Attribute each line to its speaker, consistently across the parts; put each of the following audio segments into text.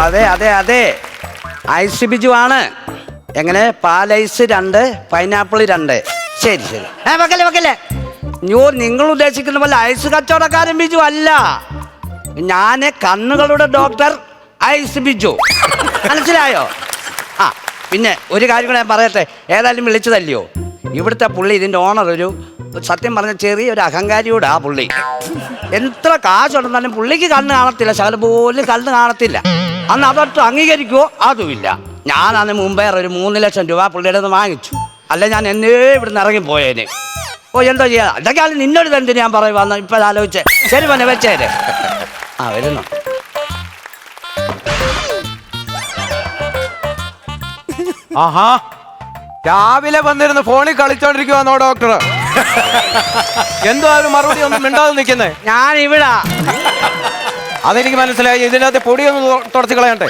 Speaker 1: അതെ അതെ അതെ, ഐസ് ബിജു ആണ്. എങ്ങനെ? പാലൈസ് 2, പൈനാപ്പിൾ 2. ശരി ശരി. വെക്കല്ലേ വെക്കല്ലേ. നിങ്ങൾ ഉദ്ദേശിക്കുന്ന പോലെ ഐസ് കച്ചവടക്കാരൻ ബിജു അല്ല. ഞാൻ കണ്ണുകളുടെ ഡോക്ടർ ഐസ് ബിജു. മനസ്സിലായോ? ആ പിന്നെ ഒരു കാര്യം കൂടെ ഞാൻ പറയട്ടെ. ഏതായാലും വിളിച്ചതല്ലയോ, ഇവിടുത്തെ പുള്ളി, ഇതിൻ്റെ ഓണർ ഒരു സത്യം പറഞ്ഞ ചെറിയൊരു അഹങ്കാരിയോട്. ആ പുള്ളി എത്ര കാശുണ്ടെന്നാലും പുള്ളിക്ക് കണ്ണ് കാണത്തില്ല, ശകലം പോലും കണ്ണ് കാണത്തില്ല. അന്ന് അതൊട്ട് അംഗീകരിക്കുമോ? അതുമില്ല. ഞാനന്ന് മുമ്പേ ഒരു 3 ലക്ഷം രൂപ പുള്ളിയുടെ നിന്ന് വാങ്ങിച്ചു. അല്ല ഞാൻ എന്നേ ഇവിടുന്ന് ഇറങ്ങിപ്പോയേനെ. ഓ എന്തോ ചെയ്യാ, ഇതൊക്കെയാണ് നിന്നോട് തന്നെ ഞാൻ പറയുവാന്ന് ഇപ്പം ആലോചിച്ചേ. ശരി പറഞ്ഞ വെച്ചേരെ. ആ വരുന്നു.
Speaker 2: ആഹാ, രാവിലെ വന്നിരുന്ന് ഫോണിൽ കളിച്ചോണ്ടിരിക്കുവാന്നോ ഡോക്ടർ? എന്തോ അതിന് മറുപടി ഒന്നും മിണ്ടാതെ നിൽക്കുന്നേ?
Speaker 1: ഞാൻ ഇവിടെ.
Speaker 2: അതെനിക്ക് മനസ്സിലായി. ഇതിനകത്ത് പൊടിയൊന്ന് തുടച്ച് കളയണ്ടേ?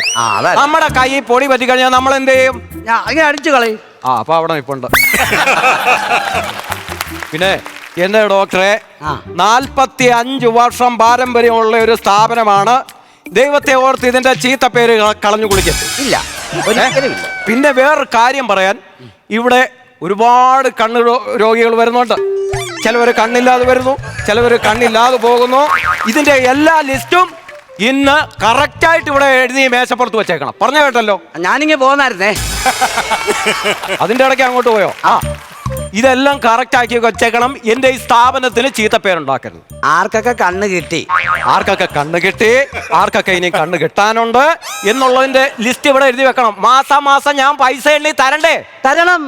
Speaker 2: നമ്മുടെ കൈ പൊടി പറ്റി കഴിഞ്ഞാൽ നമ്മൾ എന്ത് ചെയ്യും?
Speaker 1: ഇങ്ങനെ അടിച്ചു കളയും.
Speaker 2: ആ അപ്പൊ അവിടെ ഇപ്പുണ്ട്. പിന്നെ എന്താ ഡോക്ടറെ, 45 വർഷം പാരമ്പര്യമുള്ള ഒരു സ്ഥാപനമാണ്. ദൈവത്തെ ഓർത്ത് ഇതിന്റെ ചീത്ത പേര് കളഞ്ഞു കുളിക്കരുത്.
Speaker 1: ഇല്ല.
Speaker 2: പിന്നെ വേറൊരു കാര്യം പറയാൻ, ഇവിടെ ഒരുപാട് കണ്ണ് രോഗികൾ വരുന്നുണ്ട്. ചിലവർ കണ്ണില്ലാതെ വരുന്നു, ചിലവർ കണ്ണില്ലാതെ പോകുന്നു. ഇതിന്റെ എല്ലാ ലിസ്റ്റും ഇന്ന് കറക്റ്റായിട്ട് ഇവിടെ എഴുതി മേശപ്പുറത്ത് വെച്ചേക്കണം. പറഞ്ഞു കേട്ടല്ലോ?
Speaker 1: ഞാനിങ്ങനെ പോന്നായിരുന്നേ.
Speaker 2: അതിന്റെ ഇടയ്ക്ക് അങ്ങോട്ട് പോയോ? ആ, ഇതെല്ലാം കറക്റ്റ് ആക്കി വെച്ചേക്കണം. എന്റെ ഈ സ്ഥാപനത്തിന് ചീത്തപ്പേരുണ്ടാക്കരുത്.
Speaker 1: ആർക്കൊക്കെ കണ്ണ് കിട്ടി,
Speaker 2: ആർക്കൊക്കെ കണ്ണ് കിട്ടി, ആർക്കൊക്കെ ഇനി കണ്ണ് കിട്ടാനുണ്ട് എന്നുള്ളതിന്റെ ലിസ്റ്റ് ഇവിടെ എഴുതി വെക്കണം. മാസം ഞാൻ പൈസ എണ്ണി തരണ്ടേ?
Speaker 1: തരണം.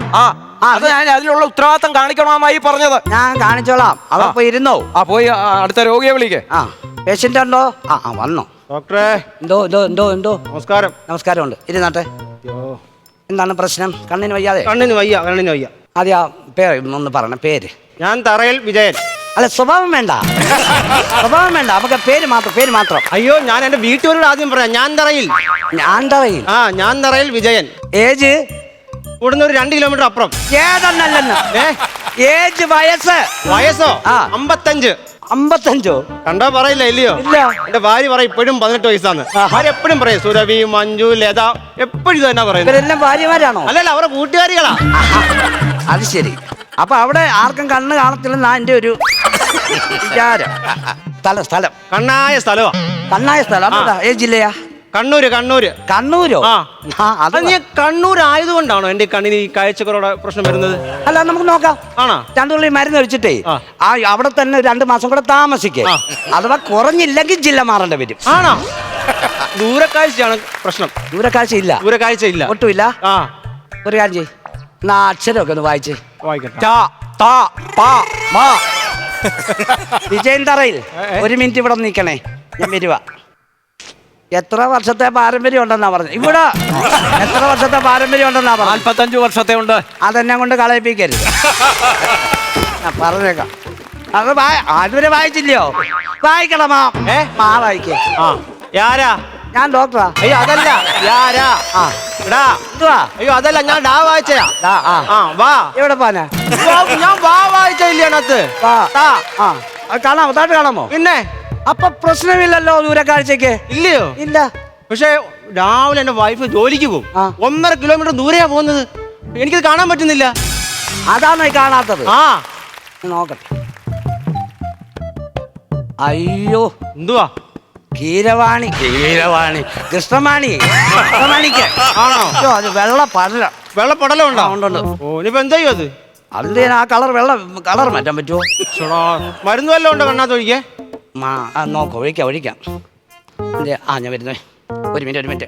Speaker 2: അത് ഞാൻ അതിനുള്ള ഉത്തരവാദിത്തം കാണിക്കണമെന്നായി പറഞ്ഞത്.
Speaker 1: ഞാൻ കാണിച്ചോളാം. അവിടെ പോയി ഇരുന്നോ?
Speaker 2: പോയി അടുത്ത രോഗിയെ വിളിക്കേ.
Speaker 1: പേഷ്യന്റ് ഉണ്ടോ? വന്നോ
Speaker 2: ഡോക്ടറെ?
Speaker 1: എന്തോ
Speaker 2: നമസ്കാരം.
Speaker 1: നമസ്കാരമുണ്ട്. ഇരുന്നാട്ടെ. എന്താണ് പ്രശ്നം? കണ്ണിന് വയ്യാതെ?
Speaker 3: കണ്ണിന് വയ്യ.
Speaker 1: അതെയാ, പേര് ഒന്ന് പറഞ്ഞ. പേര്?
Speaker 3: ഞാൻ തറയിൽ വിജയൻ.
Speaker 1: അല്ല, സ്വഭാവം വേണ്ട. നമുക്ക് പേര് മാത്രം.
Speaker 3: അയ്യോ, ഞാൻ എന്റെ വീട്ടുകാരോട് ആദ്യം പറയാം. ഞാൻ തറയിൽ ഞാൻ തറയിൽ വിജയൻ.
Speaker 1: ഏജ്?
Speaker 3: ഇവിടുന്ന് ഒരു 2 കിലോമീറ്റർ അപ്പുറം.
Speaker 1: ഏതെന്നല്ലെന്ന്. ഏജ്?
Speaker 3: വയസ്സോ? 55.
Speaker 1: 55?
Speaker 3: കണ്ടോ പറയില്ല ഇല്ലയോ?
Speaker 1: ഇല്ല.
Speaker 3: എന്റെ ഭാര്യ പറയും ഇപ്പോഴും 18 വയസ്സാന്ന്. ഭാര്യ എപ്പോഴും പറയും സുരഭി, മഞ്ജു, ലത, എപ്പോഴും ഇത് തന്നെ പറയുന്നത്.
Speaker 1: ഇവരെല്ലാം ഭാര്യമാരാണോ?
Speaker 3: അല്ലല്ല, അവരുടെ കൂട്ടുകാരികളാ.
Speaker 1: അത് ശരി. അപ്പൊ അവിടെ ആർക്കും കണ്ണ് കാണത്തില്ലെന്നാ എന്റെ ഒരു വിചാരം. സ്ഥലം
Speaker 3: കണ്ണായ സ്ഥലമാ.
Speaker 1: കണ്ണായ സ്ഥലം. ഏത് ജില്ലയാ?
Speaker 3: കണ്ണൂര്.
Speaker 1: കണ്ണൂരോ?
Speaker 3: അത് നീ കണ്ണൂർ ആയതുകൊണ്ടാണോ എന്റെ കണ്ണിന് ഈ കാഴ്ചക്കുറവുടെ പ്രശ്നം വരുന്നത്?
Speaker 1: അല്ല, നമുക്ക് നോക്കാം.
Speaker 3: ആണോ?
Speaker 1: 2 തുള്ളി മരുന്ന് ഒഴിച്ചിട്ടേ അവിടെ തന്നെ 2 മാസം കൂടെ താമസിക്കേ. അഥവാ കുറഞ്ഞില്ലെങ്കിൽ ജില്ല മാറേണ്ടി വരും.
Speaker 3: ആണോ? ദൂരക്കാഴ്ചയാണ് പ്രശ്നം.
Speaker 1: ദൂരക്കാഴ്ച ഇല്ല. ഒട്ടുമില്ല. ഒരു കാര്യം ചെയ്യ്, എന്നാ അക്ഷരമൊക്കെ ഒന്ന് വായിച്ചേ. വിജയൻ തറയിൽ 1 മിനിറ്റ് ഇവിടെ നിൽക്കണേ, ഞാൻ വരുവാ. എത്ര വർഷത്തെ പാരമ്പര്യം ഉണ്ടെന്നാ പറഞ്ഞത്? ഇവിടെ എത്ര വർഷത്തെ പാരമ്പര്യം ഉണ്ടെന്നാ പറഞ്ഞത്?
Speaker 2: 45 വർഷത്തെ ഉണ്ട്.
Speaker 1: അതെന്നെ കൊണ്ട് കളയിപ്പിക്കരുത്. പറഞ്ഞേക്കാം. അത് അതുവരെ വായിച്ചില്ലയോ? വായിക്കണം. വായിക്കേ.
Speaker 3: യാരാ?
Speaker 1: ഞാൻ ഡോക്ടറാ.
Speaker 3: അയ്യോ അതല്ല. യാരാ?
Speaker 1: എന്തുവാ?
Speaker 3: അയ്യോ അതല്ല, ഞാൻ ഡാ വായിച്ചയാ. വാ.
Speaker 1: എവിടെ പോനാ?
Speaker 3: ഞാൻ വാ വായിച്ചില്ല അതിനകത്ത്.
Speaker 1: കാണാമോ? താട്ട് കാണാമോ?
Speaker 3: പിന്നെ
Speaker 1: അപ്പൊ പ്രശ്നമില്ലല്ലോ ദൂരക്കാഴ്ചക്ക്.
Speaker 3: ഇല്ലയോ?
Speaker 1: ഇല്ല.
Speaker 3: പക്ഷെ രാവിലെ എന്റെ വൈഫ് ജോലിക്ക് പോകും. 1.5 കിലോമീറ്റർ ദൂരെയാ പോകുന്നത്. എനിക്കത് കാണാൻ പറ്റുന്നില്ല.
Speaker 1: അതാണോ ഈ കാണാത്തത്? നോക്കട്ടെ. അയ്യോ,
Speaker 3: എന്തുവാ?
Speaker 1: കീരവാണി. കൃഷ്ണമാണിക്ക് ആണോ? അത്
Speaker 3: വെള്ളപ്പടലം ഉണ്ടോ?
Speaker 1: ഉണ്ട്.
Speaker 3: ഓ, ഇനിയിപ്പോ എന്താ ചെയ്യും അത്?
Speaker 1: അതിന്റെ ആ കളർ മാറ്റാൻ പറ്റുമോ?
Speaker 3: മരുന്ന് വല്ലതും ഉണ്ടോ കണ്ണാത്ത ഒഴിക്കേ?
Speaker 1: നോക്കാം, ഒഴിക്കാം. ഞാൻ വരുന്നേ. ഒരു മിനിറ്റ്.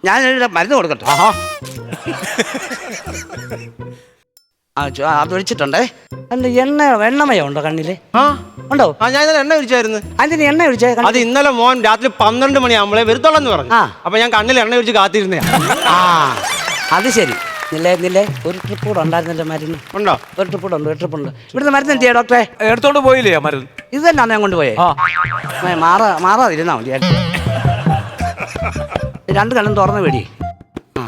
Speaker 1: ഞാൻ മരുന്ന് കൊടുക്കട്ടെ. അതൊഴിച്ചിട്ടുണ്ടേ. അല്ല, എണ്ണമയോ ഉണ്ടോ കണ്ണില്? ഉണ്ടോ?
Speaker 3: ഞാൻ ഇന്നലെ എണ്ണ ഒഴിച്ചായിരുന്നു.
Speaker 1: അതിന് എണ്ണ ഒഴിച്ചേ?
Speaker 3: അത് ഇന്നലെ മോൻ രാത്രി 12 മണിയാകുമ്പോഴേ വരുത്തോളെന്ന് പറഞ്ഞു. അപ്പൊ ഞാൻ കണ്ണിൽ എണ്ണ ഒഴിച്ച് കാത്തിരുന്നേ.
Speaker 1: അത് ശരി. നില്ലേ ഒരു ട്രിപ്പ് കൂടെ ഉണ്ടായിരുന്നല്ലോ മരുന്ന്.
Speaker 3: ഉണ്ടോ?
Speaker 1: ഒരു ട്രിപ്പ് ഉണ്ട്. ഇവിടുന്ന് മരുന്ന് എന്ത് ചെയ്യാ ഡോക്ടറെ?
Speaker 2: എടുത്തോണ്ട് പോയില്ലേ മരുന്ന്?
Speaker 1: ഇത് തന്നെയാണ് ഞാൻ കൊണ്ടുപോയേ. മാറാതിരുന്നാ മതി. 2 കണ്ണും തുറന്ന് പേടി.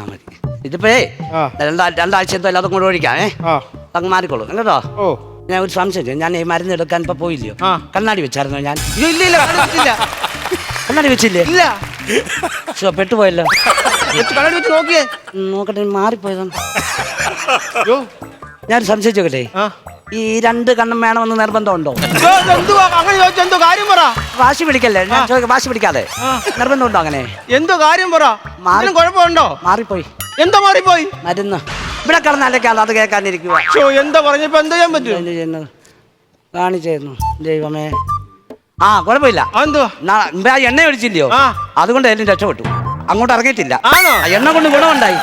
Speaker 1: മതി. ഇതിപ്പോഴേ 2 ആഴ്ച എന്തോ എല്ലാതും കൊണ്ട് ഒഴിക്കാമേ. അങ്ങ് മാറിക്കോളൂ കേട്ടോ. ഞാൻ ഒരു സംശയം. ഞാൻ ഈ മരുന്ന് എടുക്കാൻ ഇപ്പൊ പോയില്ലയോ? കണ്ണാടി വെച്ചായിരുന്നോ ഞാൻ?
Speaker 3: ഇല്ല
Speaker 1: കണ്ണാടി വെച്ചില്ലേ?
Speaker 3: ഇല്ല.
Speaker 1: ശ്ശോ, പെട്ടുപോയല്ലോ.
Speaker 3: കണ്ണാടി വെച്ച് നോക്കിയേ.
Speaker 1: നോക്കട്ടെ, മാറിപ്പോയതാണ്.
Speaker 3: അയ്യോ.
Speaker 1: ഞാൻ സംശയിച്ചോക്കട്ടെ,
Speaker 3: ആ.
Speaker 1: ഈ 2 കണ്ണും വേണമെന്ന് നിർബന്ധമുണ്ടോ?
Speaker 3: എന്തുവാ അങ്ങനെ ചോദിച്ച എന്തോ കാര്യം പറ.
Speaker 1: വാശി പിടിക്കല്ലേ, ഞാൻ ചോദിക്കാം, വാശി പിടിക്കാതെ. നിർബന്ധമുണ്ടോ അങ്ങനെ?
Speaker 3: എന്തോ കാര്യം പറ. ആരും കുഴപ്പമുണ്ടോ?
Speaker 1: മാറിപ്പോയി.
Speaker 3: എന്തോ മാറിപ്പോയി?
Speaker 1: മരുന്ന് ഇവിടെ കിടന്നല്ലേക്കാണ്, അത് കേൾക്കാനിരിക്കുക.
Speaker 3: എന്താ പറഞ്ഞപ്പോ എന്താ ചെയ്യാൻ പറ്റും?
Speaker 1: എന്ത് ചെയ്യുന്നത് കാണിച്ചായിരുന്നു ദൈവമേ. ആ, കുഴപ്പമില്ല.
Speaker 3: എന്തുവാ
Speaker 1: എണ്ണ ഒഴിച്ചില്ലയോ,
Speaker 3: ആ.
Speaker 1: അതുകൊണ്ട് എല്ലാം രക്ഷപ്പെട്ടു. അങ്ങോട്ട് ഇറങ്ങിയിട്ടില്ല.
Speaker 3: ആണോ?
Speaker 1: എണ്ണ കൊണ്ട് ഗുണമുണ്ടായി.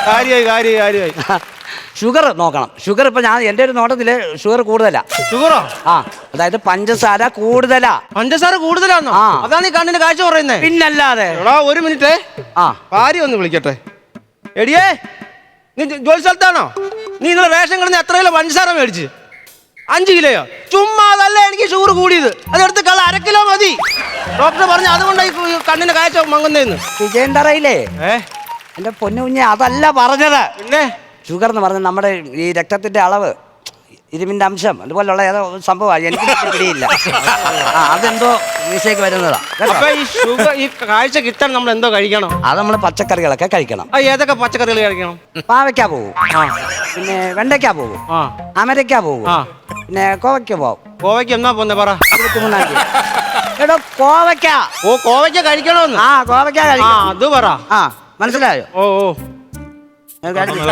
Speaker 3: കാര്യമായി.
Speaker 1: ഷുഗർ നോക്കണം. ഷുഗർ ഇപ്പൊ ഞാൻ എൻ്റെ ഒരു നോട്ടത്തില് ഷുഗർ കൂടുതലാ.
Speaker 3: ഷുഗറോ?
Speaker 1: ആ, അതായത് പഞ്ചസാര കൂടുതലാ.
Speaker 3: പഞ്ചസാര കൂടുതലാണോ?
Speaker 1: ആ.
Speaker 3: അതാണ് ഈ കണ്ണിന് കാഴ്ച പറയുന്നേ.
Speaker 1: പിന്നല്ലാതെ.
Speaker 3: എടാ, ഒരു മിനിറ്റ്.
Speaker 1: ആ,
Speaker 3: ഭാര്യ ഒന്ന് വിളിക്കട്ടെ. എടിയേ, നീ ജോലി സ്ഥലത്താണോ? നീ ഇന്നലെ റേഷൻ കിടന്ന് എത്ര കിലോ പഞ്ചസാര മേടിച്ച്? 5 കിലോയോ? ചുമ്മാ അതല്ല എനിക്ക് ഷുഗർ കൂടിയത്. അതെടുത്ത് 1/2 കിലോ മതി. ഡോക്ടർ പറഞ്ഞു അതുകൊണ്ടായി കണ്ണിന് കാഴ്ച മങ്ങുന്നേന്ന്.
Speaker 1: വിജയൻ തറയില്ലേ എന്റെ പൊന്നു കുഞ്ഞെ, അതല്ല പറഞ്ഞത്.
Speaker 3: പിന്നെ
Speaker 1: ഷുഗർ എന്ന് പറഞ്ഞാൽ നമ്മുടെ ഈ രക്തത്തിന്റെ അളവ്, ഇരുമ്പിന്റെ അംശം, അതുപോലുള്ള ഏതോ സംഭവമാണ്. എനിക്ക് പിടിയില്ല. അതെന്തോ വീശേക്ക് വരുന്നതാ.
Speaker 3: അപ്പൊ ഈ ഷുഗർ, ഈ കാഴ്ച കിട്ടാൻ നമ്മൾ എന്തോ കഴിക്കണം?
Speaker 1: അത് നമ്മൾ പച്ചക്കറികളൊക്കെ കഴിക്കണം.
Speaker 3: ഏതൊക്കെ പച്ചക്കറികൾ കഴിക്കണം?
Speaker 1: പാവയ്ക്ക പോകും, പിന്നെ വെണ്ടയ്ക്ക പോകും, അമരയ്ക്ക പോകും, പിന്നെ കോവയ്ക്ക പോകും.
Speaker 3: കോവയ്ക്ക് എന്നാ പോന്നെ പറ.
Speaker 1: 23-ാം തീയതി. എടോ, കോവയ്ക്ക.
Speaker 3: ഓ, കോവയ്ക്ക കഴിക്കണോന്ന്?
Speaker 1: ആ, കോവയ്ക്ക കഴിക്കണം.
Speaker 3: അത് പറ.
Speaker 1: ആ, മനസ്സിലായോ?
Speaker 3: ഓ.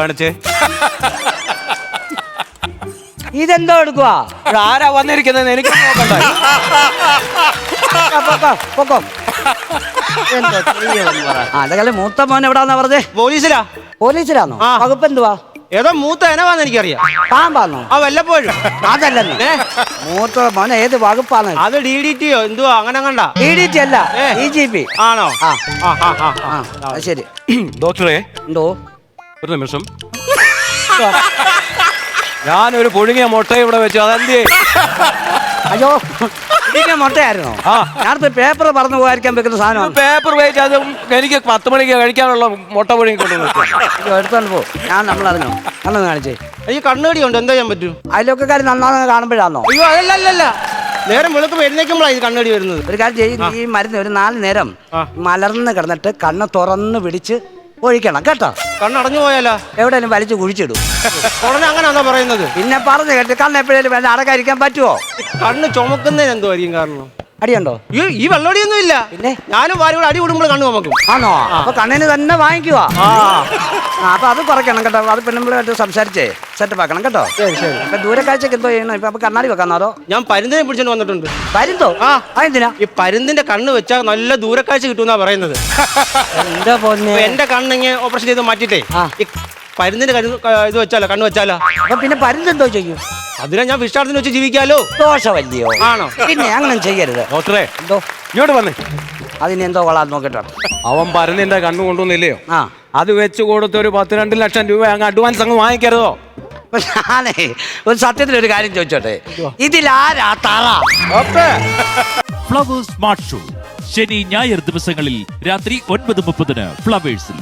Speaker 2: കാണിച്ചേ.
Speaker 1: ഇതെന്തോ എടുക്കുവാ?
Speaker 2: ആരാ വന്നിരിക്കുന്നത് എനിക്ക് നോക്കണ്ട.
Speaker 1: പൊക്കോ. അതേപോലെ മൂത്ത മോൻ എവിടാന്നാ പറഞ്ഞേ?
Speaker 3: പോലീസിലാ.
Speaker 1: പോലീസിലാണോ? വകുപ്പ് എന്തുവാ?
Speaker 3: ഏതോ മൂത്ത എനവാന്ന് എനിക്കറിയാം.
Speaker 1: പാമ്പാന്നോ?
Speaker 3: ആ, വല്ലപ്പോഴും.
Speaker 1: അതല്ലേ മൂത്ത മോൻ ഏത് വകുപ്പാണ്?
Speaker 3: അത് DDTയോ എന്തുവാ അങ്ങനെ കണ്ട?
Speaker 1: DDT അല്ല, EGP
Speaker 3: ആണോ?
Speaker 1: ശരി.
Speaker 2: ഡോക്ടറെ,
Speaker 1: എന്തോ
Speaker 2: ഒരു നിമിഷം. ഞാനൊരു പുഴുങ്ങിയ മുട്ട ഇവിടെ വെച്ചു, അതെന്തേ?
Speaker 1: അയ്യോ, ഇതിന്റെ മുട്ടയായിരുന്നോ? ഞാനിപ്പോ പേപ്പർ പറന്നു പോകാതിരിക്കാൻ വെക്കുന്ന സാധനമാണ്.
Speaker 2: Paper weight. അത് എനിക്ക് 10 മണിക്ക് കഴിക്കാനുള്ള മുട്ട പുഴുങ്ങി
Speaker 1: എടുത്തോണ്ട് പോ. ഞാൻ നമ്മളറിഞ്ഞോ കണ്ണൊന്ന് കാണിച്ചേ.
Speaker 3: ഈ കണ്ണുകടി ഉണ്ട്, എന്താ ചെയ്യാൻ പറ്റും?
Speaker 1: അതിലൊക്കെ നന്നാന്ന് കാണുമ്പോഴാണോ?
Speaker 3: അയ്യോ, അതല്ല. നേരം വെളുക്കുമ്പോ എഴുന്നേക്കുമ്പോഴാണ് ഇത് കണ്ണുകടി വരുന്നത്.
Speaker 1: ഒരു കാര്യം ചെയ്യും, ഈ മരുന്ന് ഒരു 4 നേരം മലർന്ന് കിടന്നിട്ട് കണ്ണ് തുറന്ന് പിടിച്ച് ഒഴിക്കണം കേട്ടോ.
Speaker 3: കണ്ണടഞ്ഞു പോയാലോ?
Speaker 1: എവിടെയും വലിച്ചു കുഴിച്ചിടും.
Speaker 3: ഉടനെ അങ്ങനെയാണോ പറയുന്നത്?
Speaker 1: പിന്നെ പറഞ്ഞു കേട്ട് കണ്ണ് എപ്പോഴേലും വേണ്ട അടക്കാതിരിക്കാൻ പറ്റുമോ?
Speaker 3: കണ്ണ് ചുമക്കുന്നതിന് എന്തോ ആയിരിക്കും കാരണം?
Speaker 1: അടിയുണ്ടോ?
Speaker 3: ഈ വെള്ളടിയൊന്നും ഇല്ല.
Speaker 1: പിന്നെ
Speaker 3: ഞാനും ഭാര്യയോട് അടി കൂടുമ്പോൾ കണ്ണു ചുമക്കും.
Speaker 1: ആണോ? അപ്പൊ കണ്ണിന് തന്നെ വാങ്ങിക്കുവാ. അപ്പൊ അത് കുറയ്ക്കണം കേട്ടോ. അത് പെണ്ണുമ്പിളായിട്ട് സംസാരിച്ചേ സെറ്റപ്പ് ആക്കണം കേട്ടോ. ഇപ്പൊ ദൂരക്കാഴ്ചക്ക് എന്തോ ചെയ്യണം? ഇപ്പൊ കണ്ണാടി വെക്കാന്നോ? അതോ
Speaker 3: പരുന്തിനെ പിടിച്ചോണ്ട് വന്നിട്ടുണ്ട്.
Speaker 1: പരുന്തോ? അതെന്തിനാ?
Speaker 3: ഈ പരുന്തിന്റെ കണ്ണ് വെച്ചാൽ നല്ല ദൂരക്കാഴ്ച കിട്ടുമെന്നാ പറയുന്നത്.
Speaker 1: എന്താ പോന്നെ?
Speaker 3: എന്റെ കണ്ണിങ്ങനെ ഓപ്പറേഷൻ ചെയ്ത് മാറ്റിട്ടേ ഈ പരുന്തിന്റെ ഇത് വെച്ചാലോ, കണ്ണ് വെച്ചാലോ?
Speaker 1: അപ്പൊ പിന്നെ പരുന്തെന്തോ ചെയ്യും?
Speaker 3: അതിനെ ഞാൻ വിഷ്ടാർത്ഥത്തിന് വെച്ച് ജീവിക്കാലോ.
Speaker 1: ദോഷമല്ലയോ?
Speaker 3: ആണോ?
Speaker 1: പിന്നെ അങ്ങനെ ചെയ്യരുത്.
Speaker 2: ഡോക്ടറെ,
Speaker 1: എന്തോ
Speaker 2: ഇങ്ങോട്ട് വന്നേ.
Speaker 1: അതിനെന്തോ കൊള്ളാന്ന് നോക്കട്ടോ.
Speaker 2: അവൻ പരുന്നിന്റെ കണ്ണ് കൊണ്ടുവന്നില്ലയോ? അത് വെച്ച് കൊടുത്ത് ഒരു 10-2 ലക്ഷം രൂപ അങ്ങ് അഡ്വാൻസ് അങ്ങ് വാങ്ങിക്കരുതോ?
Speaker 1: ഞാനേ ഒരു സത്യത്തിലൊരു കാര്യം ചോദിച്ചോട്ടെ, ഇതിലാരാ തറ?
Speaker 4: ഫ്ലവേഴ്സ് സ്മാർട്ട് ഷോ ശനി ഞായർ ദിവസങ്ങളിൽ രാത്രി 9:30 ഫ്ലവേഴ്സിൽ.